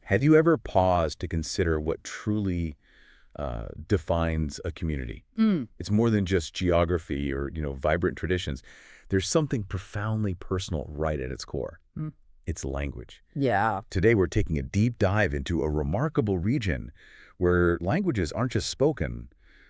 Have you ever paused to consider what truly defines a community? Mm. It's more than just geography or, vibrant traditions. There's something profoundly personal right at its core. Mm. It's language. Yeah. Today, we're taking a deep dive into a remarkable region where languages aren't just spoken.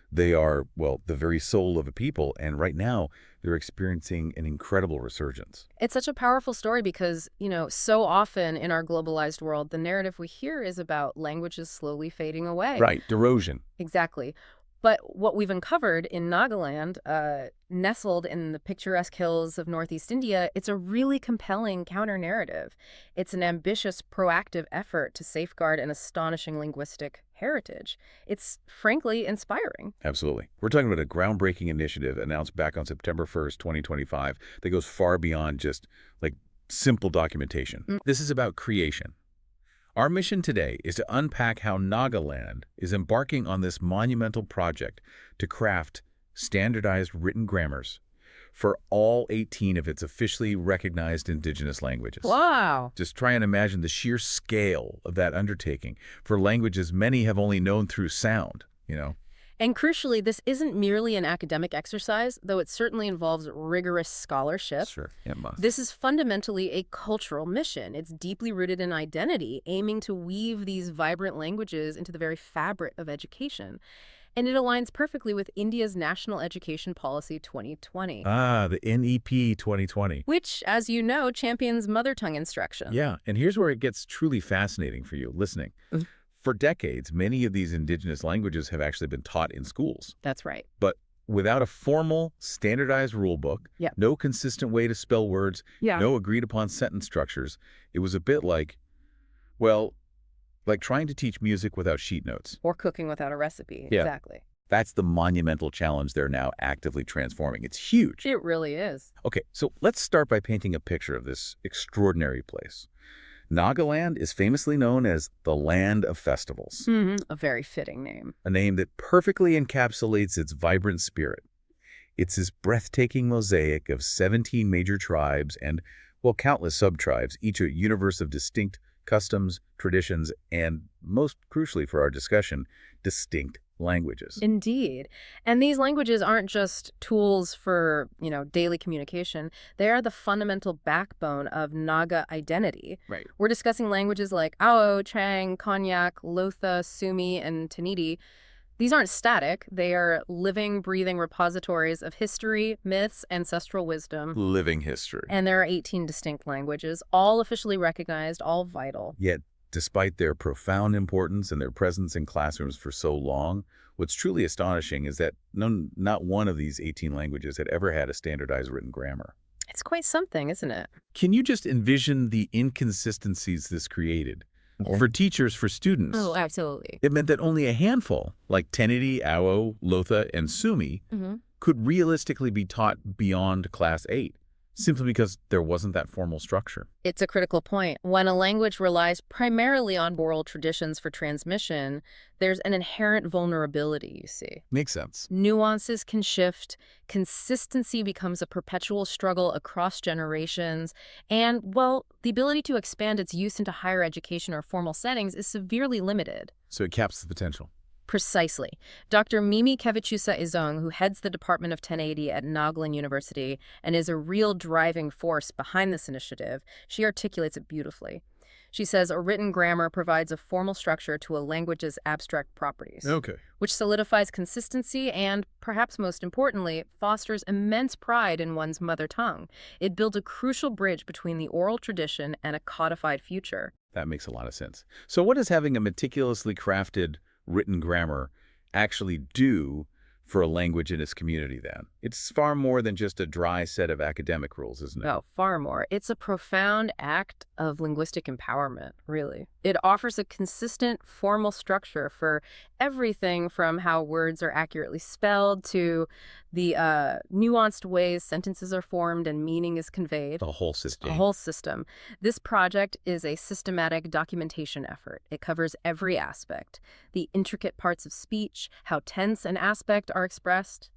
They are, well, the very soul of a people, and right now, they're experiencing an incredible resurgence. It's such a powerful story because, so often in our globalized world, the narrative we hear is about languages slowly fading away. Right, erosion. Exactly. But what we've uncovered in Nagaland, nestled in the picturesque hills of Northeast India, it's a really compelling counter-narrative. It's an ambitious, proactive effort to safeguard an astonishing linguistic heritage. It's frankly inspiring. Absolutely. We're talking about a groundbreaking initiative announced back on September 1st, 2025, that goes far beyond just, like, simple documentation. Mm. This is about creation. Our mission today is to unpack how Nagaland is embarking on this monumental project to craft standardized written grammars for all 18 of its officially recognized indigenous languages. Wow. Just try and imagine the sheer scale of that undertaking for languages many have only known through sound. And crucially, this isn't merely an academic exercise, though it certainly involves rigorous scholarship. Sure, it must. This is fundamentally a cultural mission. It's deeply rooted in identity, aiming to weave these vibrant languages into the very fabric of education. And it aligns perfectly with India's National Education Policy 2020, The NEP 2020. which, as you know, champions mother tongue instruction. Yeah, and here's where it gets truly fascinating for you listening. Mm. For decades, many of these indigenous languages have actually been taught in schools. That's right. But without a formal, standardized rule book, Yep. no consistent way to spell words, Yeah. no agreed-upon sentence structures, it was a bit like, well, like trying to teach music without sheet notes. Or cooking without a recipe. Yeah. Exactly. That's the monumental challenge they're now actively transforming. It's huge. It really is. Okay, so let's start by painting a picture of this extraordinary place. Nagaland is famously known as the Land of Festivals, A very fitting name. a name that perfectly encapsulates its vibrant spirit. It's this breathtaking mosaic of 17 major tribes and, well, countless sub-tribes, each a universe of distinct customs, traditions, and, most crucially for our discussion, distinct languages. Indeed. And these languages aren't just tools for, daily communication. They are the fundamental backbone of Naga identity. Right. We're discussing languages like Ao, Chang, Konyak, Lotha, Sumi, and Taniti. These aren't static. They are living, breathing repositories of history, myths, ancestral wisdom. Living history. And there are 18 distinct languages, all officially recognized, all vital. Yet, despite their profound importance and their presence in classrooms for so long, what's truly astonishing is that not one of these 18 languages had ever had a standardized written grammar. It's quite something, isn't it? Can you just envision the inconsistencies this created? For teachers, for students, Oh, absolutely. it meant that only a handful, like Tenedi, Ao, Lotha, and Sumi, could realistically be taught beyond Class 8, simply because there wasn't that formal structure. It's a critical point. When a language relies primarily on oral traditions for transmission, there's an inherent vulnerability, you see. Makes sense. Nuances can shift, consistency becomes a perpetual struggle across generations, and, well, the ability to expand its use into higher education or formal settings is severely limited. So it caps the potential. Precisely. Dr. Mimi Kevichusa Izong, who heads the Department of 1080 at Nagaland University and is a real driving force behind this initiative, she articulates it beautifully. She says a written grammar provides a formal structure to a language's abstract properties, which solidifies consistency and, perhaps most importantly, fosters immense pride in one's mother tongue. It builds a crucial bridge between the oral tradition and a codified future. That makes a lot of sense. So what does having a meticulously crafted written grammar actually do for a language in its community then? It's far more than just a dry set of academic rules, isn't it? Oh, far more. It's a profound act of linguistic empowerment, really. It offers a consistent, formal structure for everything from how words are accurately spelled to the nuanced ways sentences are formed and meaning is conveyed. The whole system. A whole system. This project is a systematic documentation effort. It covers every aspect, the intricate parts of speech, how tense and aspect are expressed,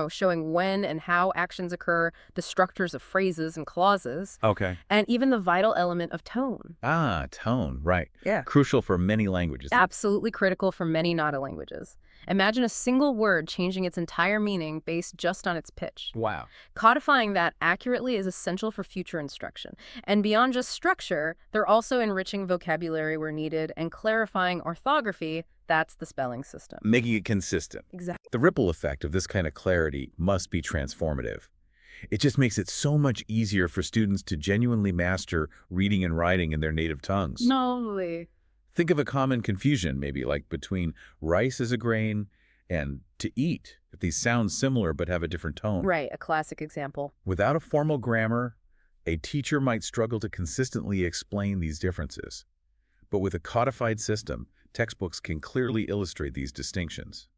showing when and how actions occur, the structures of phrases and clauses, Okay. and even the vital element of tone. Ah, tone, right. Yeah. Crucial for many languages. Absolutely critical for many Nada languages. Imagine a single word changing its entire meaning based just on its pitch. Wow. Codifying that accurately is essential for future instruction. And beyond just structure, they're also enriching vocabulary where needed and clarifying orthography. That's the spelling system. Making it consistent. Exactly. The ripple effect of this kind of clarity must be transformative. It just makes it so much easier for students to genuinely master reading and writing in their native tongues. Totally. Think of a common confusion, maybe like between rice as a grain and to eat. If these sound similar but have a different tone. Right, a classic example. Without a formal grammar, a teacher might struggle to consistently explain these differences. But with a codified system, textbooks can clearly illustrate these distinctions.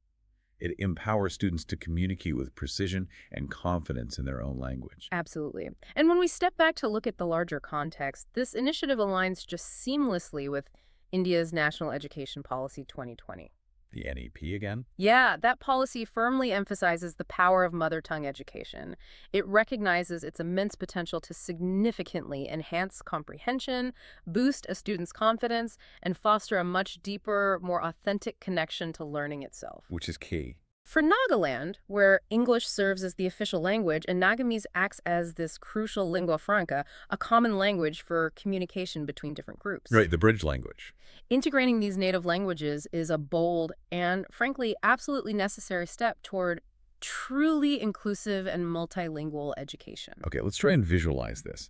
It empowers students to communicate with precision and confidence in their own language. Absolutely. And when we step back to look at the larger context, this initiative aligns just seamlessly with India's National Education Policy 2020. The NEP again? Yeah, that policy firmly emphasizes the power of mother tongue education. It recognizes its immense potential to significantly enhance comprehension, boost a student's confidence, and foster a much deeper, more authentic connection to learning itself. Which is key. For Nagaland, where English serves as the official language and Nagamese acts as this crucial lingua franca, a common language for communication between different groups. Right, the bridge language. Integrating these native languages is a bold and, frankly, absolutely necessary step toward truly inclusive and multilingual education. Okay, let's try and visualize this.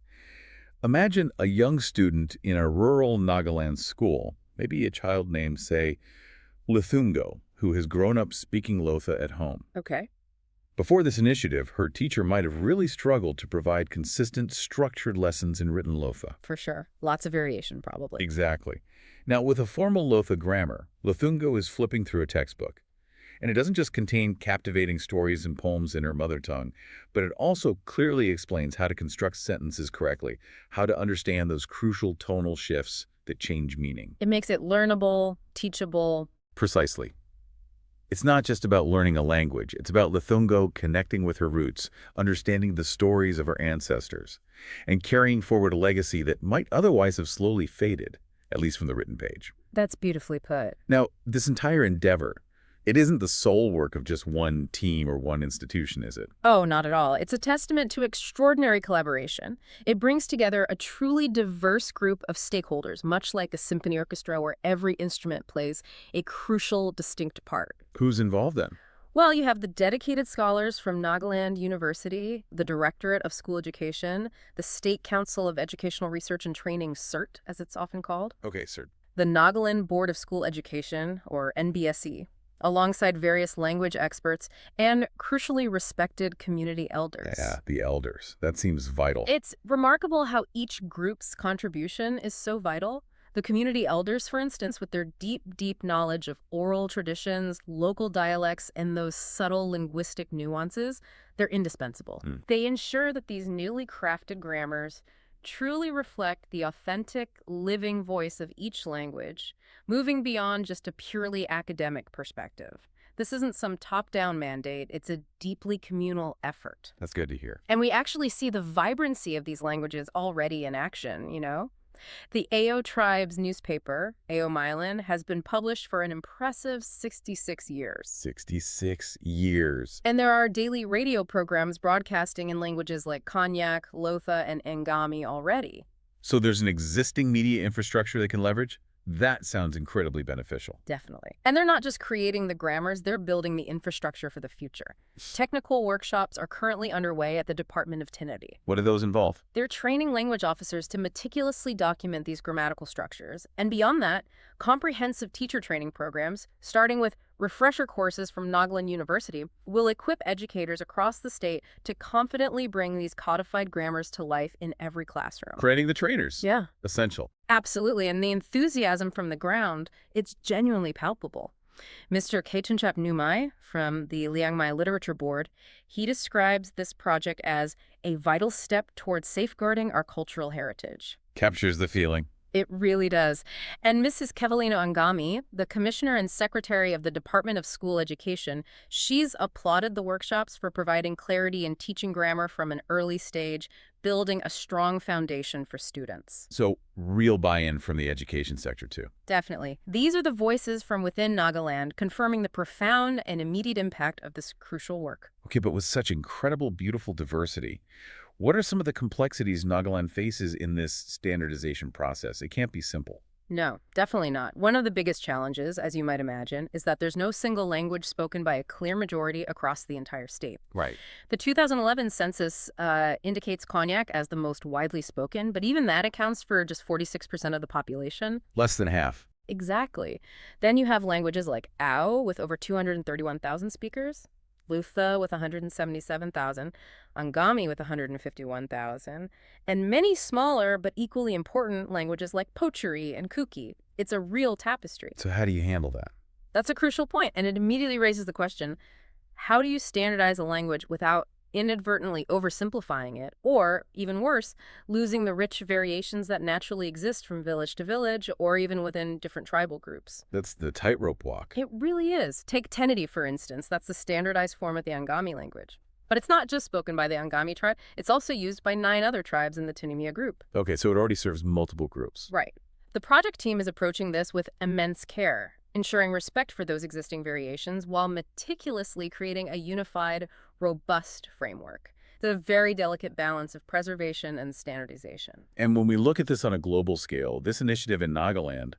Imagine a young student in a rural Nagaland school, maybe a child named, say, Lithungo, who has grown up speaking Lotha at home. Okay. Before this initiative, her teacher might have really struggled to provide consistent, structured lessons in written Lotha. For sure. Lots of variation, probably. Exactly. Now, with a formal Lotha grammar, Lithungo is flipping through a textbook. And it doesn't just contain captivating stories and poems in her mother tongue, but it also clearly explains how to construct sentences correctly, how to understand those crucial tonal shifts that change meaning. It makes it learnable, teachable. Precisely. It's not just about learning a language. It's about Lithungo connecting with her roots, understanding the stories of her ancestors, and carrying forward a legacy that might otherwise have slowly faded, at least from the written page. That's beautifully put. Now, this entire endeavor, it isn't the sole work of just one team or one institution, is it? Oh, not at all. It's a testament to extraordinary collaboration. It brings together a truly diverse group of stakeholders, much like a symphony orchestra where every instrument plays a crucial, distinct part. Who's involved then? Well, you have the dedicated scholars from Nagaland University, the Directorate of School Education, the State Council of Educational Research and Training, CERT, as it's often called, Okay, sir. the Nagaland Board of School Education, or NBSE, alongside various language experts and crucially respected community elders. Yeah, the elders. That seems vital. It's remarkable how each group's contribution is so vital. The community elders, for instance, with their deep, deep knowledge of oral traditions, local dialects, and those subtle linguistic nuances, they're indispensable. They ensure that these newly crafted grammars truly reflect the authentic, living voice of each language, moving beyond just a purely academic perspective. This isn't some top-down mandate, it's a deeply communal effort. That's good to hear. And we actually see the vibrancy of these languages already in action, you know? The Ao tribe's newspaper, Ao Mylan, has been published for an impressive 66 years. 66 years. And there are daily radio programs broadcasting in languages like Konyak, Lotha, and Ngami already. So there's an existing media infrastructure they can leverage? That sounds incredibly beneficial. Definitely. And they're not just creating the grammars, they're building the infrastructure for the future. Technical workshops are currently underway at the Department of Tinity. What do those involve? They're training language officers to meticulously document these grammatical structures. And beyond that, comprehensive teacher training programs, starting with refresher courses from Nagaland University, will equip educators across the state to confidently bring these codified grammars to life in every classroom. Creating the trainers. Yeah. Essential. Absolutely, and the enthusiasm from the ground, it's genuinely palpable. Mr. Keichenchap Numai from the Liangmai Literature Board, he describes this project as a vital step towards safeguarding our cultural heritage. Captures the feeling. It really does. And Mrs. Kevalino Angami, the Commissioner and Secretary of the Department of School Education, she's applauded the workshops for providing clarity in teaching grammar from an early stage, building a strong foundation for students. So real buy-in from the education sector, too. Definitely. These are the voices from within Nagaland confirming the profound and immediate impact of this crucial work. Okay, but with such incredible, beautiful diversity, what are some of the complexities Nagaland faces in this standardization process? It can't be simple. No, definitely not. One of the biggest challenges, as you might imagine, is that there's no single language spoken by a clear majority across the entire state. Right. The 2011 census indicates Konyak as the most widely spoken, but even that accounts for just 46% of the population. Less than half. Exactly. Then you have languages like Ao with over 231,000 speakers, Lutha with 177,000, Angami with 151,000, and many smaller but equally important languages like Pochuri and Kuki. It's a real tapestry. So how do you handle that? That's a crucial point, and it immediately raises the question, how do you standardize a language without inadvertently oversimplifying it, or, even worse, losing the rich variations that naturally exist from village to village or even within different tribal groups? That's the tightrope walk. It really is. Take Tenedi, for instance. That's the standardized form of the Angami language. But it's not just spoken by the Angami tribe. It's also used by 9 other tribes in the Tinimia group. Okay, so it already serves multiple groups. Right. The project team is approaching this with immense care, ensuring respect for those existing variations while meticulously creating a unified, robust framework. It's a very delicate balance of preservation and standardization. And when we look at this on a global scale, this initiative in Nagaland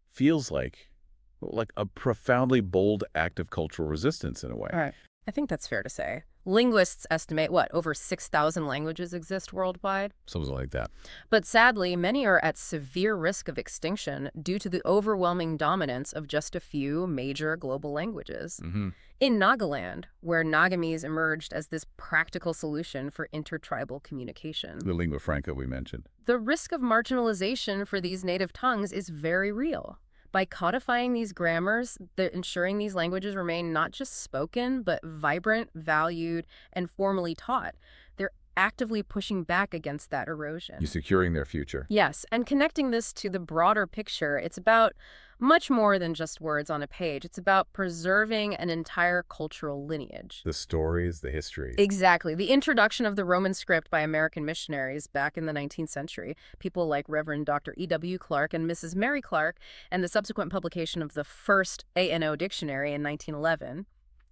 feels like a profoundly bold act of cultural resistance in a way. All right. I think that's fair to say. Linguists estimate, over 6,000 languages exist worldwide? Something like that. But sadly, many are at severe risk of extinction due to the overwhelming dominance of just a few major global languages. Mm-hmm. In Nagaland, where Nagamese emerged as this practical solution for intertribal communication, The lingua franca we mentioned. the risk of marginalization for these native tongues is very real. By codifying these grammars, they're ensuring these languages remain not just spoken, but vibrant, valued, and formally taught. They're actively pushing back against that erosion. You're securing their future. Yes, and connecting this to the broader picture, it's about much more than just words on a page. It's about preserving an entire cultural lineage. The stories, the history. Exactly. The introduction of the Roman script by American missionaries back in the 19th century, people like Reverend Dr. E.W. Clark and Mrs. Mary Clark, and the subsequent publication of the first ANO dictionary in 1911,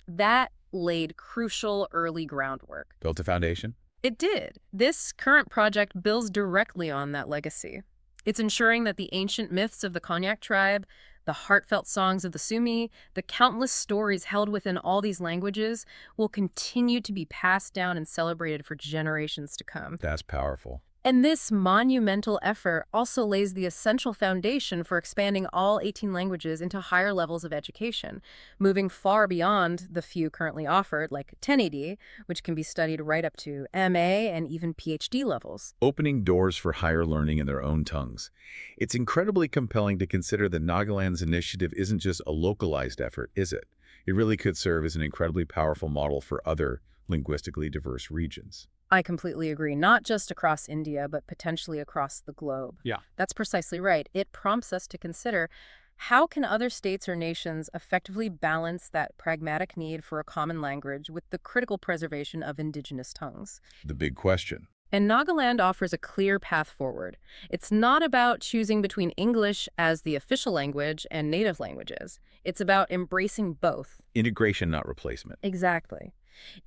that laid crucial early groundwork. Built a foundation? It did. This current project builds directly on that legacy. It's ensuring that the ancient myths of the Konyak tribe, the heartfelt songs of the Sumi, the countless stories held within all these languages will continue to be passed down and celebrated for generations to come. That's powerful. And this monumental effort also lays the essential foundation for expanding all 18 languages into higher levels of education, moving far beyond the few currently offered, like Tenedi, which can be studied right up to MA and even PhD levels. Opening doors for higher learning in their own tongues. It's incredibly compelling to consider that Nagaland's initiative isn't just a localized effort, is it? It really could serve as an incredibly powerful model for other linguistically diverse regions. I completely agree. Not just across India, but potentially across the globe. Yeah. That's precisely right. It prompts us to consider, how can other states or nations effectively balance that pragmatic need for a common language with the critical preservation of indigenous tongues? The big question. And Nagaland offers a clear path forward. It's not about choosing between English as the official language and native languages. It's about embracing both. Integration, not replacement. Exactly.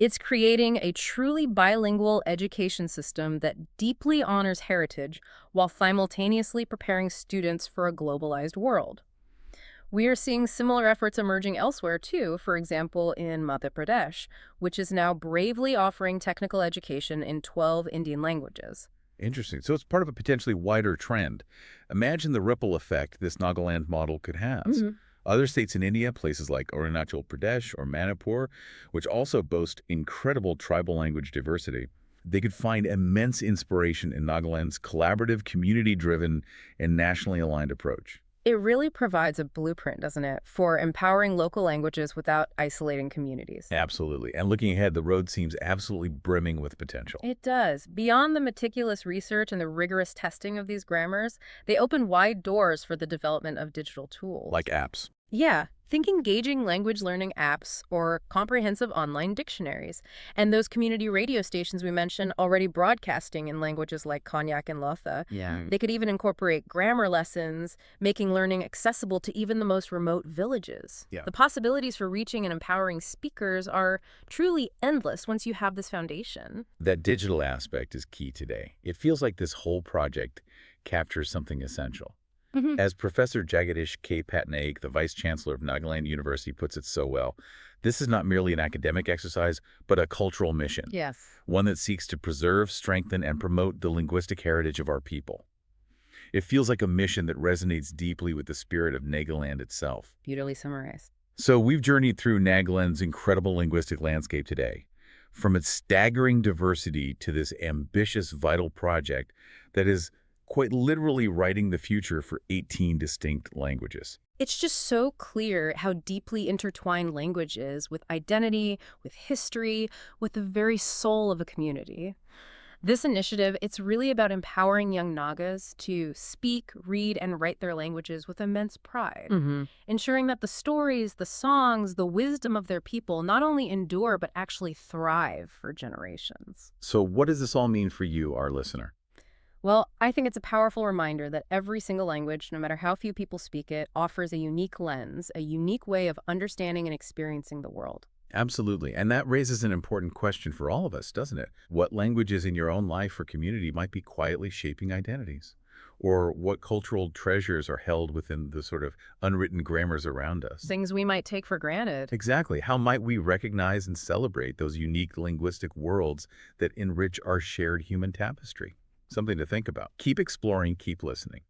It's creating a truly bilingual education system that deeply honors heritage while simultaneously preparing students for a globalized world. We are seeing similar efforts emerging elsewhere, too, for example, in Madhya Pradesh, which is now bravely offering technical education in 12 Indian languages. Interesting. So it's part of a potentially wider trend. Imagine the ripple effect this Nagaland model could have. Mm-hmm. Other states in India, places like Arunachal Pradesh or Manipur, which also boast incredible tribal language diversity, they could find immense inspiration in Nagaland's collaborative, community-driven, and nationally aligned approach. It really provides a blueprint, doesn't it, for empowering local languages without isolating communities. Absolutely. And looking ahead, the road seems absolutely brimming with potential. It does. Beyond the meticulous research and the rigorous testing of these grammars, they open wide doors for the development of digital tools. Like apps. Yeah, think engaging language learning apps or comprehensive online dictionaries. And those community radio stations we mentioned already broadcasting in languages like Konyak and Lotha. Yeah. They could even incorporate grammar lessons, making learning accessible to even the most remote villages. Yeah. The possibilities for reaching and empowering speakers are truly endless once you have this foundation. That digital aspect is key today. It feels like this whole project captures something essential. As Professor Jagadish K. Patnaik, the Vice Chancellor of Nagaland University, puts it so well, this is not merely an academic exercise, but a cultural mission. Yes. One that seeks to preserve, strengthen, and promote the linguistic heritage of our people. It feels like a mission that resonates deeply with the spirit of Nagaland itself. Beautifully summarized. So we've journeyed through Nagaland's incredible linguistic landscape today, from its staggering diversity to this ambitious, vital project that is quite literally writing the future for 18 distinct languages. It's just so clear how deeply intertwined language is with identity, with history, with the very soul of a community. This initiative, it's really about empowering young Nagas to speak, read, and write their languages with immense pride, ensuring that the stories, the songs, the wisdom of their people not only endure but actually thrive for generations. So what does this all mean for you, our listener? Well, I think it's a powerful reminder that every single language, no matter how few people speak it, offers a unique lens, a unique way of understanding and experiencing the world. Absolutely. And that raises an important question for all of us, doesn't it? What languages in your own life or community might be quietly shaping identities? Or what cultural treasures are held within the sort of unwritten grammars around us? Things we might take for granted. Exactly. How might we recognize and celebrate those unique linguistic worlds that enrich our shared human tapestry? Something to think about. Keep exploring, keep listening.